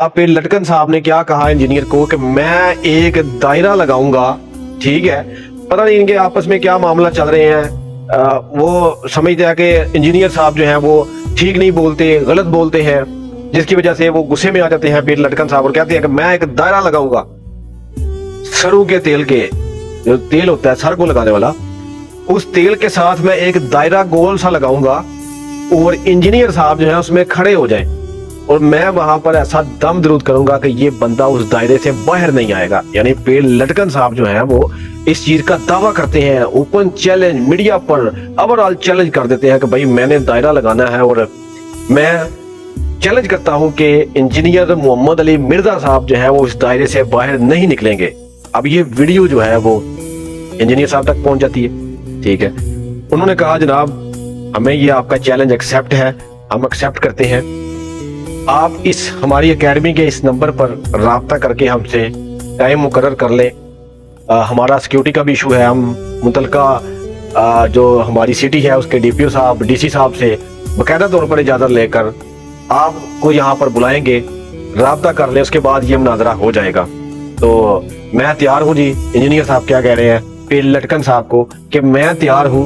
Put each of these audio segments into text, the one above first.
अब फिर लटकन साहब ने क्या कहा इंजीनियर को कि मैं एक दायरा लगाऊंगा, ठीक है। पता नहीं इनके आपस में क्या मामला चल रहे हैं। वो समझते हैं कि इंजीनियर साहब जो हैं वो ठीक नहीं बोलते, गलत बोलते हैं, जिसकी वजह से वो गुस्से में आ जाते हैं। फिर लटकन साहब और कहते हैं कि मैं एक दायरा लगाऊंगा सरसों के तेल के, जो तेल होता है सर को लगाने वाला, उस तेल के साथ मैं एक दायरा गोल सा लगाऊंगा और इंजीनियर साहब जो है उसमें खड़े हो जाएं और मैं वहां पर ऐसा दम दरूद करूंगा कि ये बंदा उस दायरे से बाहर नहीं आएगा। यानी फिर लटकन साहब जो है वो इस चीज का दावा करते हैं, ओपन चैलेंज मीडिया पर ओवरऑल चैलेंज कर देते हैं कि भाई मैंने दायरा लगाना है और मैं चैलेंज करता हूं कि इंजीनियर मोहम्मद अली मिर्जा साहब जो है वो इस दायरे से बाहर नहीं निकलेंगे। अब ये वीडियो जो है वो इंजीनियर साहब तक पहुंच जाती है, ठीक है। उन्होंने कहा जनाब हमें ये आपका चैलेंज एक्सेप्ट है, हम एक्सेप्ट करते हैं। आप इस हमारी एकेडमी के इस नंबर पर राब्ता करके हमसे टाइम मुकर्रर कर लें। हमारा सिक्योरिटी का भी इशू है, हम मुतलका जो हमारी सिटी है उसके डीपीओ साहब डीसी साहब से बाकायदा तौर पर इजाज़त लेकर आपको यहाँ पर बुलाएंगे, राब्ता कर लें, उसके बाद ये मुनाजरा हो जाएगा। तो मैं तैयार हूँ जी। इंजीनियर साहब क्या कह रहे हैं फिर लटकन साहब को कि मैं तैयार हूँ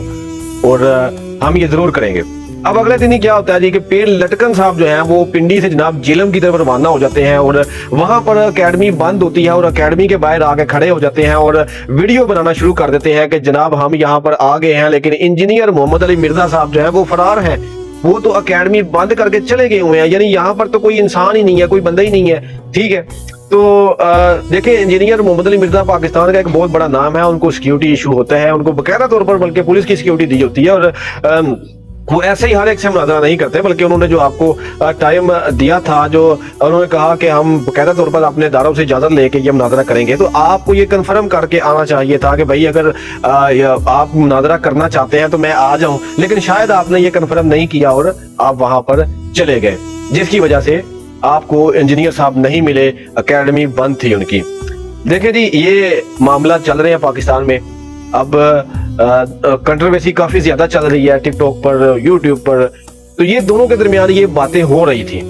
और हम ये जरूर करेंगे। अब अगले दिन ही क्या होता है जी कि फिर लटकन साहब जो है वो पिंडी से जनाब जेलम की तरफ रवाना हो जाते हैं और वहां पर एकेडमी बंद होती है और एकेडमी के बाहर आके खड़े हो जाते हैं और वीडियो बनाना शुरू कर देते हैं कि जनाब हम यहाँ पर आ गए हैं, लेकिन इंजीनियर मोहम्मद अली मिर्जा साहब जो है वो फरार हैं, वो तो एकेडमी बंद करके चले गए हुए हैं। यानी यहाँ पर तो कोई इंसान ही नहीं है, कोई बंदा ही नहीं है, ठीक है। तो देखिए इंजीनियर मोहम्मद अली मिर्जा पाकिस्तान का एक बहुत बड़ा नाम है, उनको सिक्योरिटी इशू होता है, उनको बाकायदा तौर पर बल्कि पुलिस की सिक्योरिटी दी होती है और वो ऐसे ही हर एक से मुनाजरा नहीं करते, बल्कि उन्होंने जो आपको टाइम दिया था, जो उन्होंने कहा कि हम बाकायदा तौर पर अपने इदारों से इजाजत लेके ये मुनाजरा करेंगे, तो आपको ये कंफर्म करके आना चाहिए था कि भाई अगर आप मुनाजरा करना चाहते हैं तो मैं आ जाऊं, लेकिन शायद आपने ये कंफर्म नहीं किया और आप वहां पर चले गए, जिसकी वजह से आपको इंजीनियर साहब नहीं मिले, एकेडमी बंद थी उनकी। देखें जी ये मामला चल रहे हैं पाकिस्तान में। अब कंट्रोवर्सी काफी ज्यादा चल रही है टिकटॉक पर, यूट्यूब पर, तो ये दोनों के दरमियान ये बातें हो रही थी।